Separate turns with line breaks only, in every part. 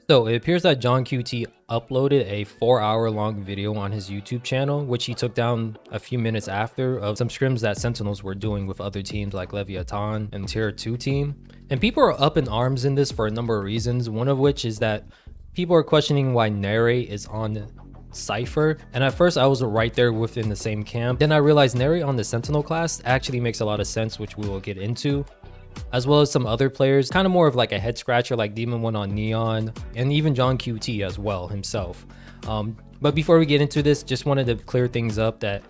So it appears that JohnQT uploaded a 4-hour-long video on his YouTube channel, which he took down a few minutes after, of some scrims that Sentinels were doing with other teams like Leviathan and Tier 2 team. And people are up in arms in this for a number of reasons, one of which is that people are questioning why Narrate is on Cypher, and at first I was right there within the same camp. Then I realized Narrate on the Sentinel class actually makes a lot of sense, which we will get into, as well as some other players, kind of more of like a head scratcher like Demon1 on Neon, and even JohnQT as well himself. But before we get into this, just wanted to clear things up that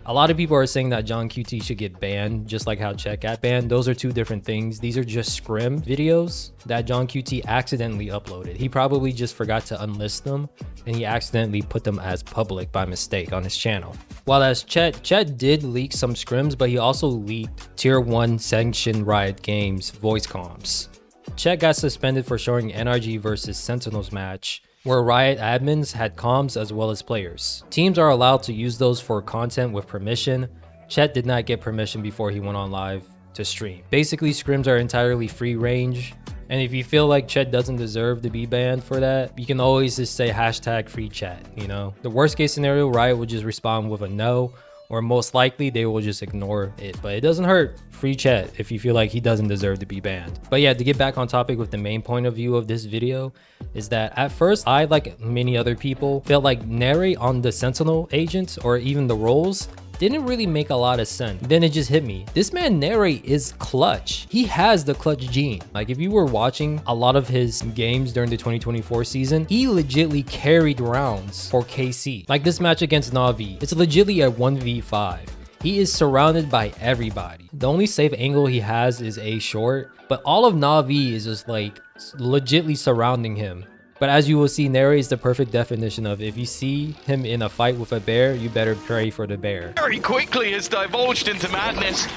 a lot of people are saying that JohnQT should get banned, just like how Chet got banned. Those are two different things. These are just scrim videos that JohnQT accidentally uploaded. He probably just forgot to unlist them, and he accidentally put them as public by mistake on his channel. While as Chet did leak some scrims, but he also leaked Tier 1 Sen N4rrate games voice comms. Chet got suspended for showing NRG versus Sentinels match, where Riot admins had comms as well as players. Teams are allowed to use those for content with permission. Chet did not get permission before he went on live to stream. Basically, scrims are entirely free range, and if you feel like Chet doesn't deserve to be banned for that, you can always just say hashtag free Chet, you know? The worst case scenario, Riot would just respond with a no, or most likely they will just ignore it. But it doesn't hurt free Chet if you feel like he doesn't deserve to be banned. But yeah, to get back on topic with the main point of view of this video, is that at first I, like many other people, felt like Narrate on the Sentinel agents or even the roles didn't really make a lot of sense. Then it just hit me. This man Narrate is clutch. He has the clutch gene. Like if you were watching a lot of his games during the 2024 season, he legitly carried rounds for KC. Like this match against Na'Vi, it's legitly a 1v5. He is surrounded by everybody. The only safe angle he has is A short, but all of Na'Vi is just like legitly surrounding him. But as you will see, Narrate is the perfect definition of if you see him in a fight with a bear, you better pray for the bear.
Very quickly has divulged into madness.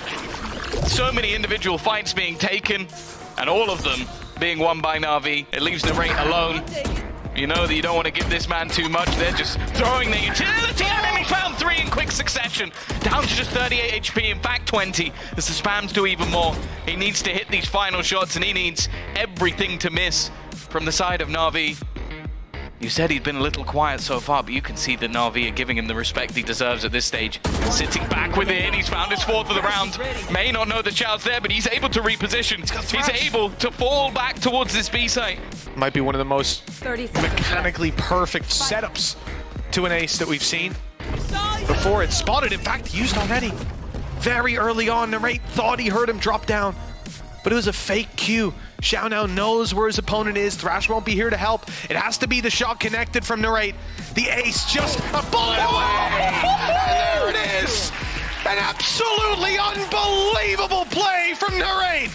So many individual fights being taken, and all of them being won by Na'Vi. It leaves Narrate alone. You know that you don't want to give this man too much. They're just throwing the utility at him. He found 3 in quick succession. Down to just 38 HP, in fact 20. As the spams do even more. He needs to hit these final shots, and he needs everything to miss from the side of Na'Vi. You said he'd been a little quiet so far, but you can see that Na'Vi are giving him the respect he deserves at this stage. Sitting back with it, he's found his 4th of the round. May not know the child's there, but he's able to reposition. He's able to fall back towards this B site.
Might be one of the most mechanically perfect setups to an ace that we've seen before. It's spotted, in fact, used already. Very early on, Narrate thought he heard him drop down, but it was a fake cue. Xiao now knows where his opponent is. Thrash won't be here to help. It has to be the shot connected from Narrate. The ace just a bullet away! There it is! An absolutely unbelievable play from Narrate!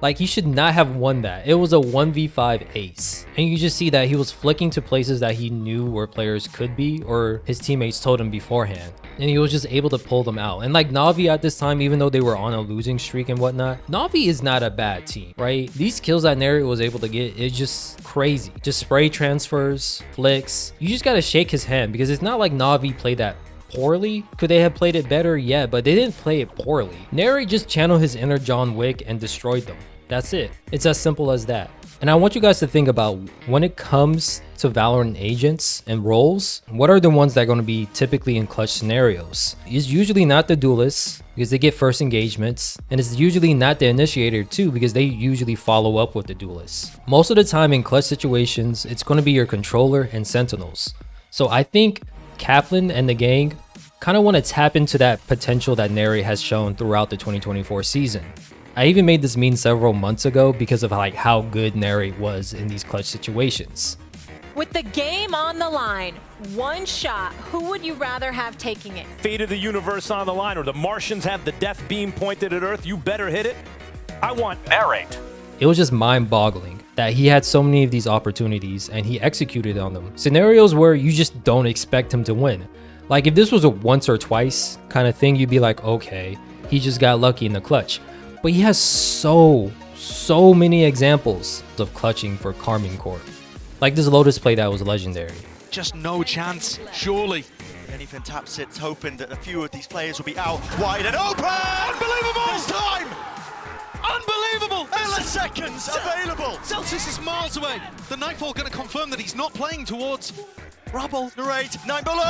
Like he should not have won that. It was a 1v5 ace. And you just see that he was flicking to places that he knew where players could be, or his teammates told him beforehand. And he was just able to pull them out. And like Na'Vi at this time, even though they were on a losing streak and whatnot, Na'Vi is not a bad team, right? These kills that Narrate was able to get is just crazy. Just spray transfers, flicks. You just gotta shake his hand, because it's not like Na'Vi played that poorly. Could they have played it better? Yeah, but they didn't play it poorly. Narrate just channeled his inner John Wick and destroyed them. That's it. It's as simple as that. And I want you guys to think about, when it comes to Valorant agents and roles, what are the ones that are going to be typically in clutch scenarios? It's usually not the Duelists, because they get first engagements, and it's usually not the Initiator too, because they usually follow up with the Duelists. Most of the time in clutch situations, it's going to be your controller and Sentinels. So I think Kaplan and the gang kind of want to tap into that potential that Narrate has shown throughout the 2024 season. I even made this meme several months ago because of like how good Narrate was in these clutch situations.
With the game on the line, one shot, who would you rather have taking it?
Fate of the universe on the line, or the Martians have the death beam pointed at Earth, you better hit it. I want Narrate.
It was just mind-boggling that he had so many of these opportunities and he executed on them. Scenarios where you just don't expect him to win. Like if this was a once or twice kind of thing, you'd be like, okay, he just got lucky in the clutch. But he has so many examples of clutching for Carmine Corp. Like this Lotus play that was legendary.
Just no chance, surely. Anything taps it, hoping that a few of these players will be out wide and open! Unbelievable! This time! Unbelievable! milliseconds available.
Celsius is miles away. The Nightfall going to confirm that he's not playing towards Rubble.
Narrate, 9 below.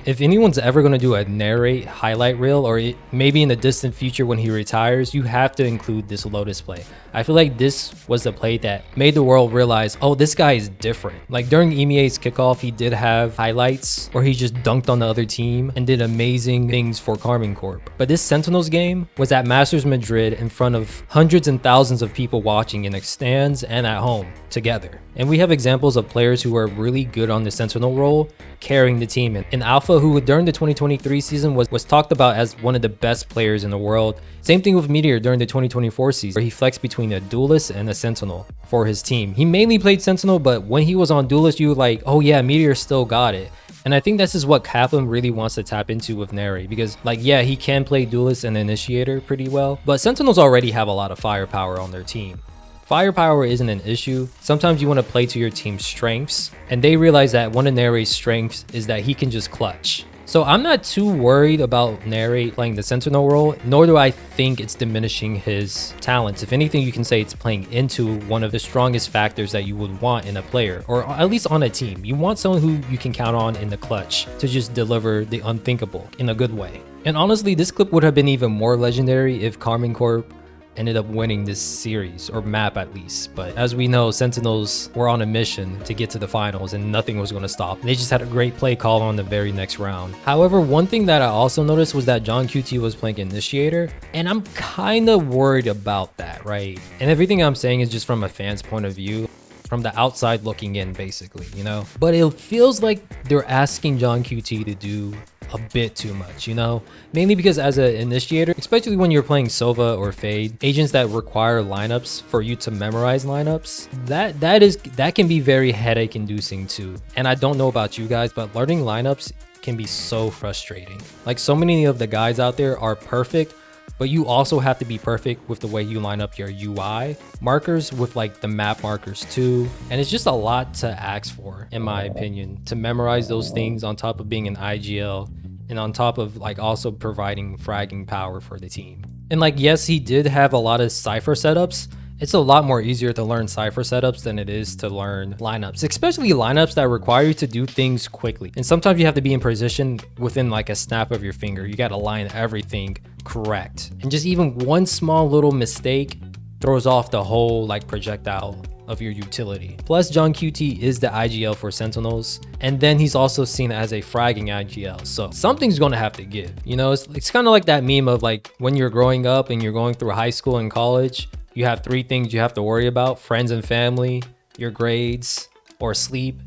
If anyone's ever going to do a Narrate highlight reel, or maybe in the distant future when he retires, you have to include this Lotus play. I feel like this was the play that made the world realize, oh, this guy is different. Like during EMEA's kickoff, he did have highlights where he just dunked on the other team and did amazing things for Karmine Corp. But this Sentinels game was at Masters Madrid in front of hundreds and thousands of people watching in the stands and at home together. And we have examples of players who are really good on the Sentinel role carrying the team. And Alpha, who during the 2023 season was talked about as one of the best players in the world. Same thing with Meteor during the 2024 season, where he flexed between a Duelist and a Sentinel for his team. He mainly played Sentinel, but when he was on Duelist, you were like, oh yeah, Meteor still got it. And I think this is what Kaplan really wants to tap into with Narrate, because like, yeah, he can play Duelist and Initiator pretty well, but Sentinels already have a lot of firepower on their team. Firepower isn't an issue. Sometimes you want to play to your team's strengths, and they realize that one of Narrate's strengths is that he can just clutch. So I'm not too worried about Narrate playing the Sentinel role, nor do I think it's diminishing his talents. If anything, you can say it's playing into one of the strongest factors that you would want in a player, or at least on a team. You want someone who you can count on in the clutch to just deliver the unthinkable in a good way. And honestly, this clip would have been even more legendary if Karmine Corp ended up winning this series, or map at least. But as we know, Sentinels were on a mission to get to the finals and nothing was going to stop. They just had a great play call on the very next round. However, one thing that I also noticed was that JohnQT was playing Initiator, and I'm kind of worried about that, right? And everything I'm saying is just from a fan's point of view, from the outside looking in, basically, you know? But it feels like they're asking JohnQT to do a bit too much, you know? Mainly because as an Initiator, especially when you're playing Sova or Fade, agents that require lineups for you to memorize lineups, that can be very headache inducing too. And I don't know about you guys, but learning lineups can be so frustrating. Like, so many of the guys out there are perfect, but you also have to be perfect with the way you line up your UI markers with like the map markers too. And it's just a lot to ask for, in my opinion, to memorize those things on top of being an IGL and on top of like also providing fragging power for the team. And like, yes, he did have a lot of Cypher setups. It's a lot more easier to learn Cypher setups than it is to learn lineups, especially lineups that require you to do things quickly. And sometimes you have to be in position within like a snap of your finger. You got to line everything correct. And just even one small little mistake throws off the whole like projectile of your utility. Plus, JohnQT is the IGL for Sentinels, and then he's also seen as a fragging IGL. So something's gonna have to give. You know, it's kind of like that meme of like when you're growing up and you're going through high school and college, you have three things you have to worry about: friends and family, your grades, or sleep.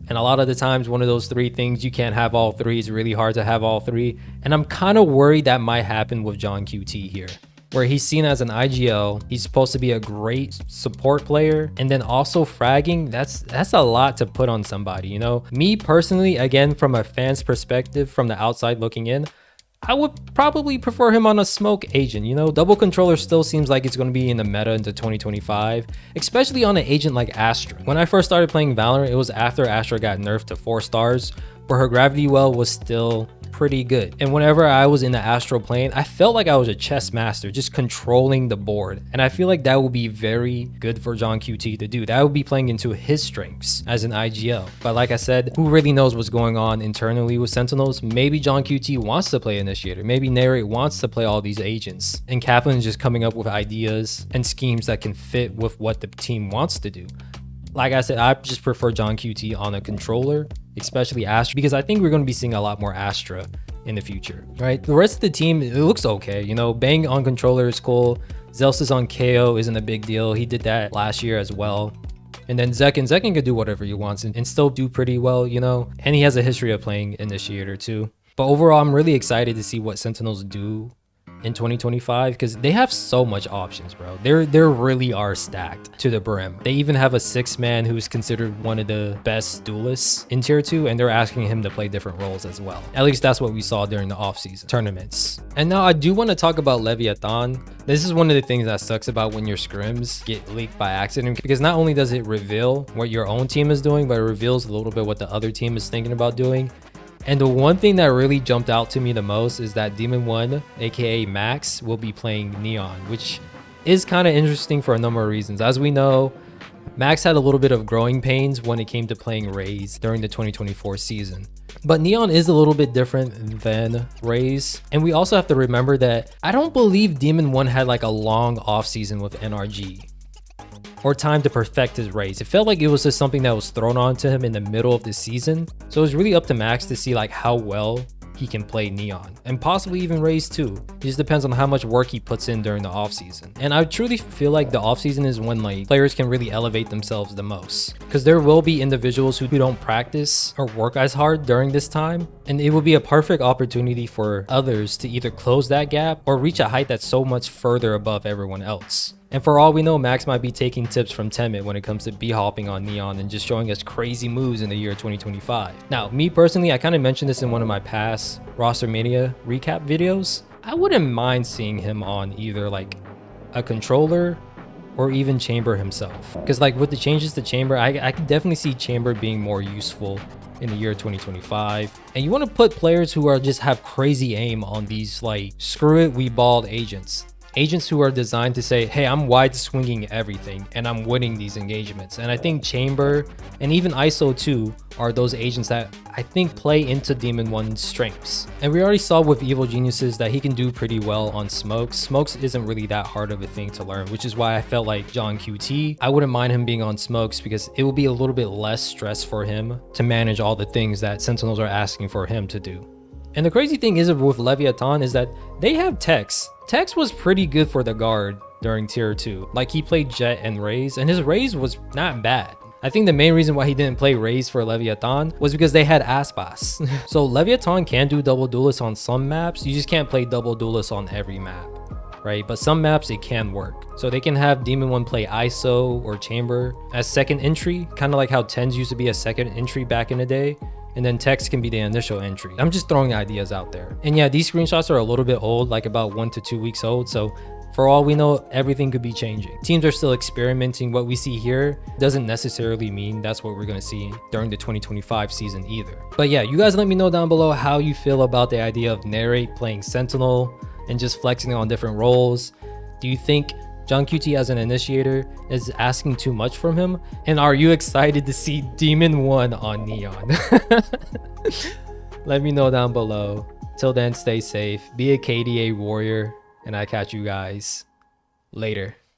And a lot of the times, one of those three things, you can't have all three. It's really hard to have all three. And I'm kind of worried that might happen with JohnQT here, where he's seen as an IGL. He's supposed to be a great support player, and then also fragging. That's a lot to put on somebody, you know? Me personally, again, from a fan's perspective, from the outside looking in, I would probably prefer him on a smoke agent, you know? Double controller still seems like it's going to be in the meta into 2025, especially on an agent like Astra. When I first started playing Valorant, it was after Astra got nerfed to 4 stars, but her gravity well was still pretty good. And whenever I was in the astral plane, I felt like I was a chess master, just controlling the board. And I feel like that would be very good for JohnQT to do. That would be playing into his strengths as an IGL. But like I said, who really knows what's going on internally with Sentinels? Maybe JohnQT wants to play Initiator. Maybe Narrate wants to play all these agents. And Kaplan is just coming up with ideas and schemes that can fit with what the team wants to do. Like I said, I just prefer JohnQT on a controller, especially Astra, because I think we're going to be seeing a lot more Astra in the future, right? The rest of the team, it looks okay. You know, Bang on controller is cool. Zelsis on KO isn't a big deal. He did that last year as well. And then Zekin could do whatever he wants and still do pretty well, you know? And he has a history of playing Initiator too. But overall, I'm really excited to see what Sentinels do in 2025, because they have so much options, bro. They really are stacked to the brim. They even have a 6-man who's considered one of the best duelists in tier 2, and they're asking him to play different roles as well. At least that's what we saw during the off-season tournaments. And now I do want to talk about Leviathan. This is one of the things that sucks about when your scrims get leaked by accident, because not only does it reveal what your own team is doing, but it reveals a little bit what the other team is thinking about doing. And the one thing that really jumped out to me the most is that Demon1, aka Max, will be playing Neon, which is kind of interesting for a number of reasons. As we know, Max had a little bit of growing pains when it came to playing Raze during the 2024 season. But Neon is a little bit different than Raze. And we also have to remember that I don't believe Demon1 had like a long off season with NRG or time to perfect his Raze. It felt like it was just something that was thrown onto him in the middle of the season. So it was really up to Max to see like how well he can play Neon and possibly even Raze too. It just depends on how much work he puts in during the off season. And I truly feel like the off season is when like players can really elevate themselves the most, because there will be individuals who don't practice or work as hard during this time, and it will be a perfect opportunity for others to either close that gap or reach a height that's so much further above everyone else. And for all we know, Max might be taking tips from Temet when it comes to b-hopping on Neon and just showing us crazy moves in the year 2025. Now, me personally, I kind of mentioned this in one of my past Roster Mania recap videos. I wouldn't mind seeing him on either like a controller or even Chamber himself. Because like with the changes to Chamber, I could definitely see Chamber being more useful in the year 2025. And you want to put players who are just have crazy aim on these like screw it, we balled agents. Agents who are designed to say, hey, I'm wide swinging everything and I'm winning these engagements. And I think Chamber and even ISO 2 are those agents that I think play into Demon1's strengths. And we already saw with Evil Geniuses that he can do pretty well on Smokes. Smokes isn't really that hard of a thing to learn, which is why I felt like JohnQT, I wouldn't mind him being on Smokes because it will be a little bit less stress for him to manage all the things that Sentinels are asking for him to do. And the crazy thing is with Leviathan is that they have Tex. Tex was pretty good for the guard during tier 2. Like he played Jet and Raze, and his Raze was not bad. I think the main reason why he didn't play Raze for Leviathan was because they had Aspas. So Leviathan can do double duelist on some maps, you just can't play double duelist on every map, right? But some maps it can work. So they can have Demon1 play ISO or Chamber as second entry, kind of like how Tens used to be a second entry back in the day. And then Tex can be the initial entry. I'm just throwing ideas out there. And yeah, these screenshots are a little bit old, like about 1 to 2 weeks old. So for all we know, everything could be changing. Teams are still experimenting. What we see here doesn't necessarily mean that's what we're gonna see during the 2025 season either. But yeah, you guys let me know down below how you feel about the idea of Narrate playing Sentinel and just flexing on different roles. Do you think JohnQT as an initiator is asking too much from him? And are you excited to see Demon1 on Neon? Let me know down below. Till then, stay safe, be a KDA warrior, and I catch you guys later.